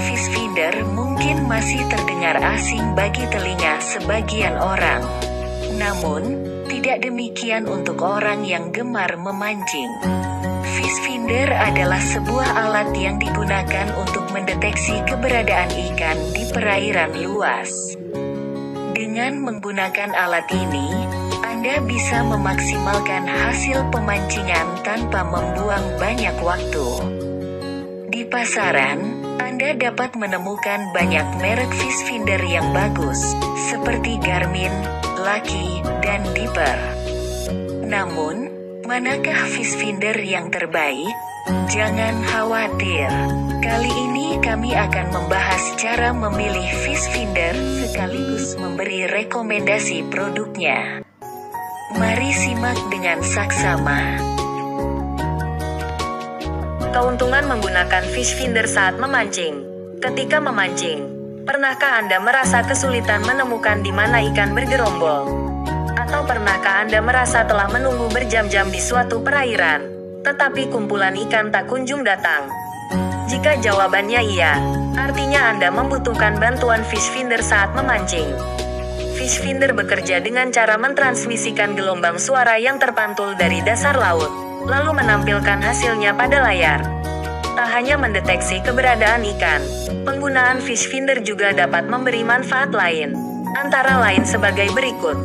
fish finder mungkin masih terdengar asing bagi telinga sebagian orang. Namun, tidak demikian untuk orang yang gemar memancing. Fish finder adalah sebuah alat yang digunakan untuk mendeteksi keberadaan ikan di perairan luas. Dengan menggunakan alat ini, Anda bisa memaksimalkan hasil pemancingan tanpa membuang banyak waktu. Di pasaran, Anda dapat menemukan banyak merek fish finder yang bagus, seperti Garmin, Lucky, dan Dipper. Namun, manakah fish finder yang terbaik? Jangan khawatir. Kali ini kami akan membahas cara memilih fish finder sekaligus memberi rekomendasi produknya. Mari simak dengan saksama. Keuntungan menggunakan fish finder saat memancing. Ketika memancing, pernahkah Anda merasa kesulitan menemukan di mana ikan bergerombol? Atau pernahkah Anda merasa telah menunggu berjam-jam di suatu perairan, tetapi kumpulan ikan tak kunjung datang? Jika jawabannya iya, artinya Anda membutuhkan bantuan fish finder saat memancing. Fish finder bekerja dengan cara mentransmisikan gelombang suara yang terpantul dari dasar laut, lalu menampilkan hasilnya pada layar. Tak hanya mendeteksi keberadaan ikan, penggunaan fish finder juga dapat memberi manfaat lain, antara lain sebagai berikut.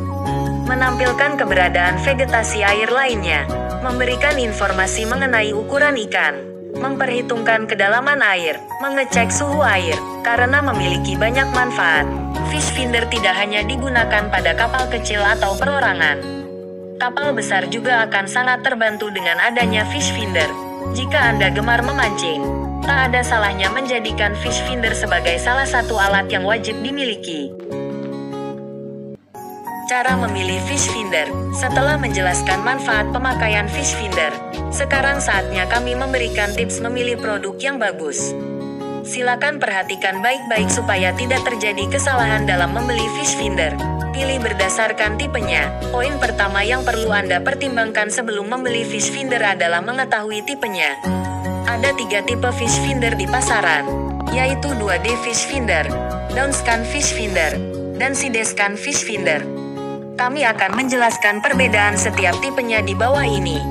Menampilkan keberadaan vegetasi air lainnya, memberikan informasi mengenai ukuran ikan, memperhitungkan kedalaman air, mengecek suhu air, karena memiliki banyak manfaat. Fish finder tidak hanya digunakan pada kapal kecil atau perorangan. Kapal besar juga akan sangat terbantu dengan adanya fish finder. Jika Anda gemar memancing, tak ada salahnya menjadikan fish finder sebagai salah satu alat yang wajib dimiliki. Cara memilih fish finder. Setelah menjelaskan manfaat pemakaian fish finder, sekarang saatnya kami memberikan tips memilih produk yang bagus. Silakan perhatikan baik-baik supaya tidak terjadi kesalahan dalam membeli fish finder. Pilih berdasarkan tipenya. Poin pertama yang perlu Anda pertimbangkan sebelum membeli fish finder adalah mengetahui tipenya. Ada 3 tipe fish finder di pasaran, yaitu 2D fish finder, downscan fish finder, dan sidescan fish finder. Kami akan menjelaskan perbedaan setiap tipenya di bawah ini.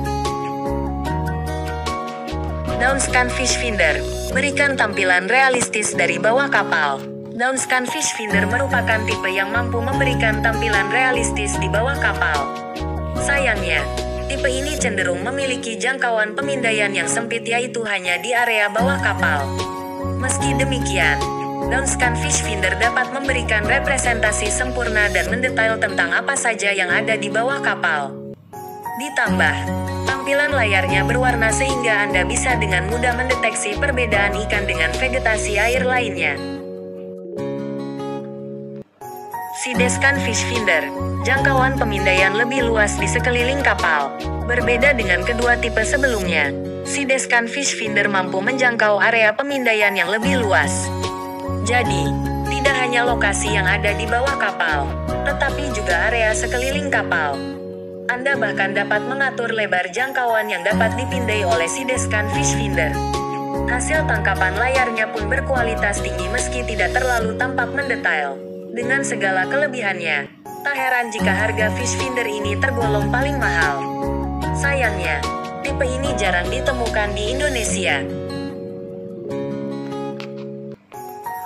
Downscan fish finder berikan tampilan realistis dari bawah kapal. Downscan fish finder merupakan tipe yang mampu memberikan tampilan realistis di bawah kapal. Sayangnya, tipe ini cenderung memiliki jangkauan pemindaian yang sempit, yaitu hanya di area bawah kapal. Meski demikian, downscan fish finder dapat memberikan representasi sempurna dan mendetail tentang apa saja yang ada di bawah kapal. Ditambah, tampilan layarnya berwarna sehingga Anda bisa dengan mudah mendeteksi perbedaan ikan dengan vegetasi air lainnya. Sidescan fish finder, jangkauan pemindaian lebih luas di sekeliling kapal. Berbeda dengan kedua tipe sebelumnya, sidescan fish finder mampu menjangkau area pemindaian yang lebih luas. Jadi, tidak hanya lokasi yang ada di bawah kapal, tetapi juga area sekeliling kapal. Anda bahkan dapat mengatur lebar jangkauan yang dapat dipindai oleh sidescan fish finder. Hasil tangkapan layarnya pun berkualitas tinggi meski tidak terlalu tampak mendetail. Dengan segala kelebihannya, tak heran jika harga fish finder ini tergolong paling mahal. Sayangnya, tipe ini jarang ditemukan di Indonesia.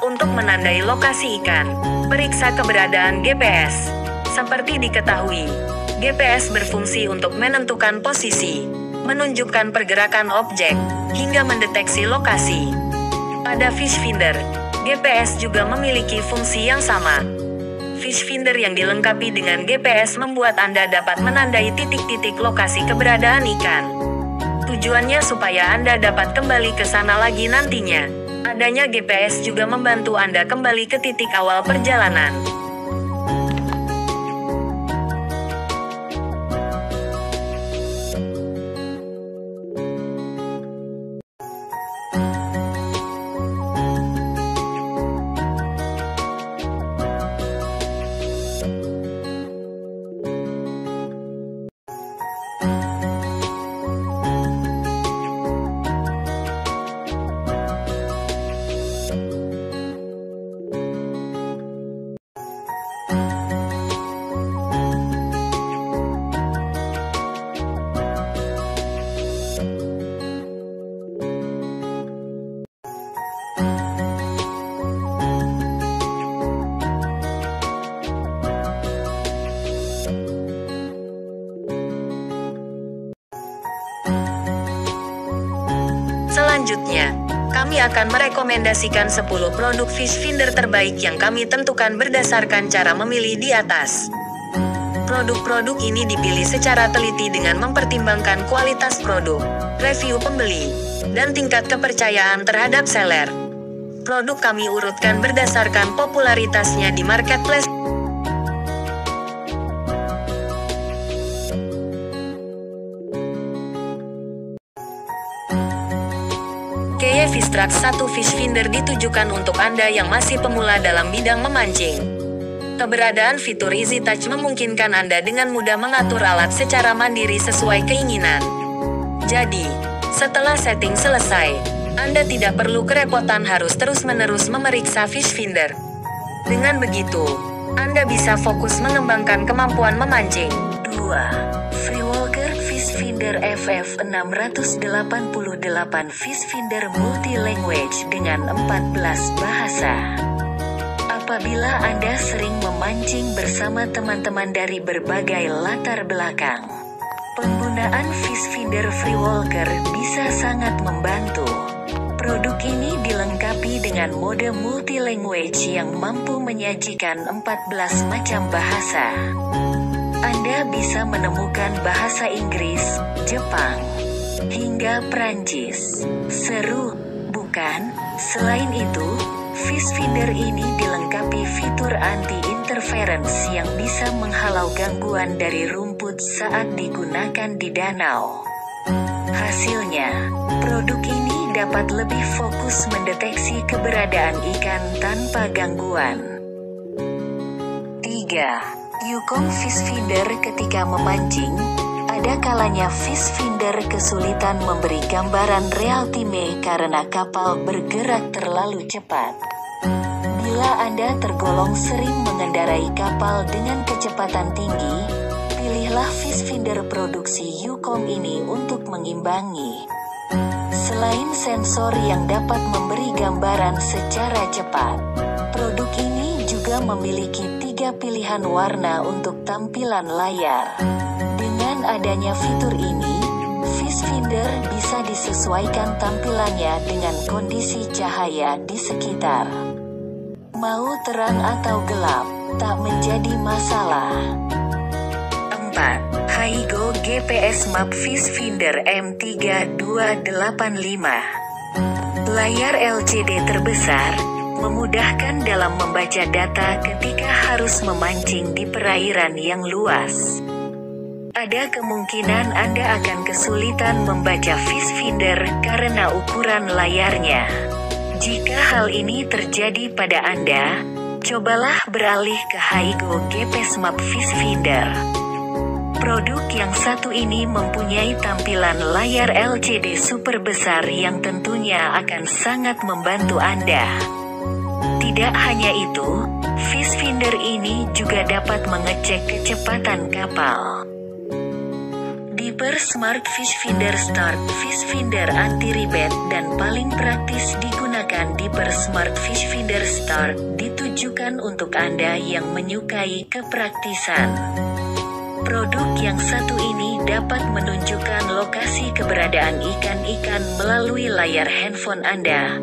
Untuk menandai lokasi ikan, periksa keberadaan GPS. Seperti diketahui, GPS berfungsi untuk menentukan posisi, menunjukkan pergerakan objek, hingga mendeteksi lokasi. Pada fish finder, GPS juga memiliki fungsi yang sama. Fish finder yang dilengkapi dengan GPS membuat Anda dapat menandai titik-titik lokasi keberadaan ikan. Tujuannya supaya Anda dapat kembali ke sana lagi nantinya. Adanya GPS juga membantu Anda kembali ke titik awal perjalanan. Selanjutnya, kami akan merekomendasikan 10 produk fish finder terbaik yang kami tentukan berdasarkan cara memilih di atas. Produk-produk ini dipilih secara teliti dengan mempertimbangkan kualitas produk, review pembeli, dan tingkat kepercayaan terhadap seller. Produk kami urutkan berdasarkan popularitasnya di marketplace. Keye Fish Track 1 Fish Finder ditujukan untuk Anda yang masih pemula dalam bidang memancing. Keberadaan fitur Easy Touch memungkinkan Anda dengan mudah mengatur alat secara mandiri sesuai keinginan. Jadi, setelah setting selesai, Anda tidak perlu kerepotan harus terus-menerus memeriksa fish finder. Dengan begitu, Anda bisa fokus mengembangkan kemampuan memancing. 2. Freewalker Fish Finder FF688 Fish Finder Multi-Language dengan 14 bahasa. Apabila Anda sering memancing bersama teman-teman dari berbagai latar belakang, penggunaan Fish Finder Freewalker bisa sangat membantu. Produk ini dilengkapi dengan mode multi-language yang mampu menyajikan 14 macam bahasa. Anda bisa menemukan bahasa Inggris, Jepang, hingga Prancis. Seru, bukan? Selain itu, Fish Finder ini dilengkapi fitur anti-interference yang bisa menghalau gangguan dari rumput saat digunakan di danau. Hasilnya, produk ini dapat lebih fokus mendeteksi keberadaan ikan tanpa gangguan. 3. Yukong Fish Finder ketika memancing. Ada kalanya Fish Finder kesulitan memberi gambaran real time karena kapal bergerak terlalu cepat. Bila Anda tergolong sering mengendarai kapal dengan kecepatan tinggi, pilihlah Fish Finder produksi Yukong ini untuk mengimbangi. Selain sensor yang dapat memberi gambaran secara cepat, produk ini juga memiliki 3 pilihan warna untuk tampilan layar. Dengan adanya fitur ini, Fish Finder bisa disesuaikan tampilannya dengan kondisi cahaya di sekitar. Mau terang atau gelap, tak menjadi masalah. 4. Haigo GPS Map Fish Finder M3285. Layar LCD terbesar, memudahkan dalam membaca data ketika harus memancing di perairan yang luas. Ada kemungkinan Anda akan kesulitan membaca Fish Finder karena ukuran layarnya. Jika hal ini terjadi pada Anda, cobalah beralih ke Haigo GPS Map Fish Finder. Produk yang satu ini mempunyai tampilan layar LCD super besar yang tentunya akan sangat membantu Anda. Tidak hanya itu, Fish Finder ini juga dapat mengecek kecepatan kapal. Deeper Smart Fish Finder Start Fish Finder anti-ribet dan paling praktis digunakan. Deeper Smart Fish Finder Start ditujukan untuk Anda yang menyukai kepraktisan. Produk yang satu ini dapat menunjukkan lokasi keberadaan ikan-ikan melalui layar handphone Anda.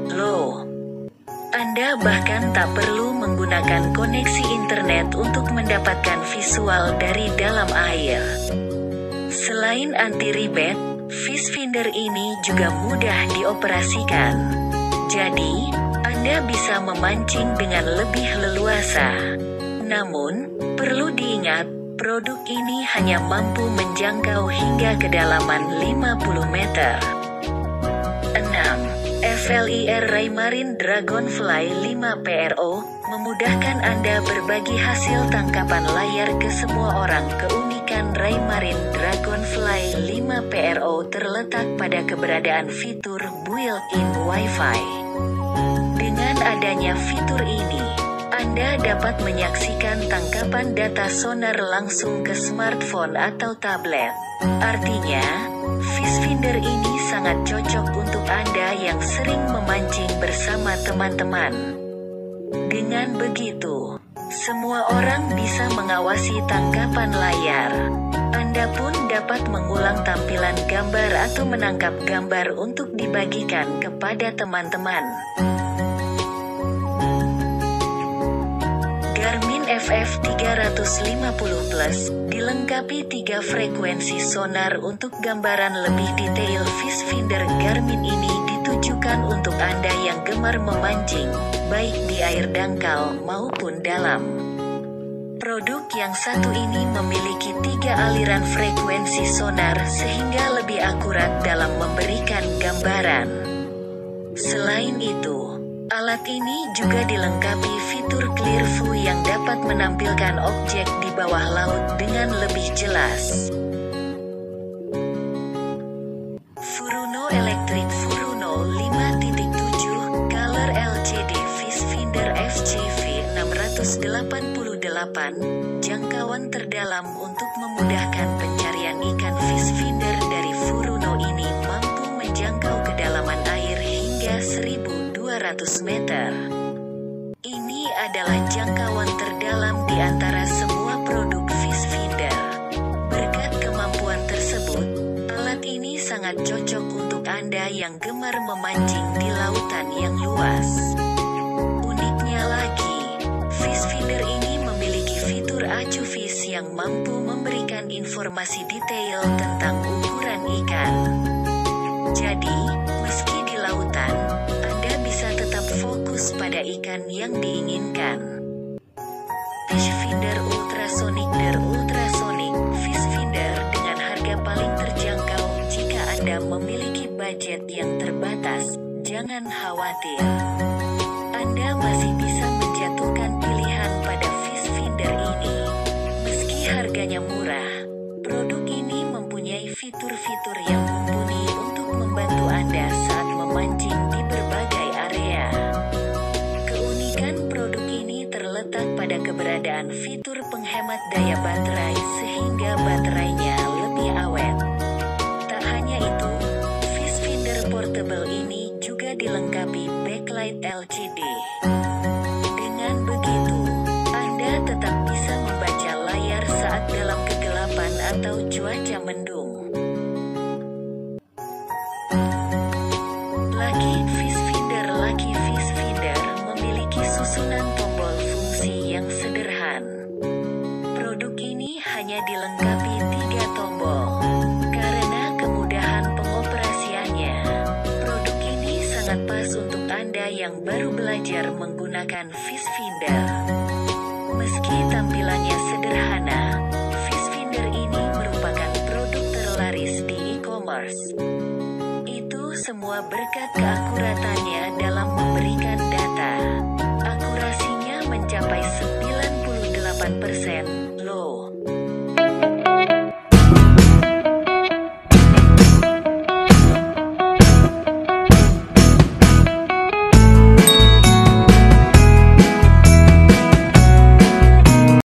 Anda bahkan tak perlu menggunakan koneksi internet untuk mendapatkan visual dari dalam air. Selain anti-ribet, Fish Finder ini juga mudah dioperasikan. Jadi, Anda bisa memancing dengan lebih leluasa. Namun, perlu diingat, produk ini hanya mampu menjangkau hingga kedalaman 50 meter. 6. FLIR Raymarine Dragonfly 5 PRO, memudahkan Anda berbagi hasil tangkapan layar ke semua orang. Keunikan Raymarine Dragonfly 5 PRO terletak pada keberadaan fitur built-in Wi-Fi. Dengan adanya fitur ini, Anda dapat menyaksikan tangkapan data sonar langsung ke smartphone atau tablet. Artinya, Fish Finder ini sangat cocok untuk Anda yang sering memancing bersama teman-teman. Dengan begitu, Semua orang bisa mengawasi tangkapan layar. Anda pun dapat mengulang tampilan gambar atau menangkap gambar untuk dibagikan kepada teman-teman. Garmin FF350 Plus dilengkapi 3 frekuensi sonar untuk gambaran lebih detail. Viewfinder Garmin ini ditujukan untuk Anda yang gemar memancing, baik di air dangkal maupun dalam. Produk yang satu ini memiliki 3 aliran frekuensi sonar sehingga lebih akurat dalam memberikan gambaran. Selain itu, alat ini juga dilengkapi fitur Clear View yang dapat menampilkan objek di bawah laut dengan lebih jelas. Furuno Electric Furuno 5.7 Color LCD Viewfinder FCV 688, jangkauan terdalam untuk memudahkan pencarian ikan. Viewfinder dari Furuno ini mampu menjangkau kedalaman air hingga 1.200 meter. Ini adalah jangkauan terdalam di antara semua produk Viewfinder. Berkat kemampuan tersebut, alat ini sangat cocok untuk Anda yang gemar memancing di lautan yang luas. Uniknya lagi, Viewfinder ini memiliki fitur AcuFish yang mampu memberikan informasi detail tentang ukuran ikan. Jadi, meski di lautan, Anda bisa tetap fokus pada ikan yang diinginkan. Viewfinder Ultrasonic Viewfinder dengan harga paling terjangkau. Jika Anda memiliki budget yang terbatas, jangan khawatir. Anda masih bisa menjatuhkan pilihan pada Viewfinder ini. Meski harganya murah, produk ini mempunyai fitur-fitur yang mumpuni untuk membantu Anda saat memancing di berbagai area. Keunikan produk ini terletak pada keberadaan fitur penghemat daya baterai sehingga baterainya lebih awet. Tak hanya itu, Viewfinder Portable ini juga dilengkapi backlight LCD. Dengan begitu, Anda tetap bisa membaca layar saat dalam kegelapan atau cuaca mendung. Lucky Viewfinder memiliki susunan tombol fungsi yang sederhana. Produk ini hanya dilengkapi 3 tombol. Karena kemudahan pengoperasiannya, produk ini sangat pas untuk Anda yang baru belajar menggunakan Viewfinder. Meski tampilannya sederhana, Viewfinder ini merupakan produk terlaris di e-commerce. Itu semua berkat keakuratannya dalam memberikan data. Akurasinya mencapai 98%.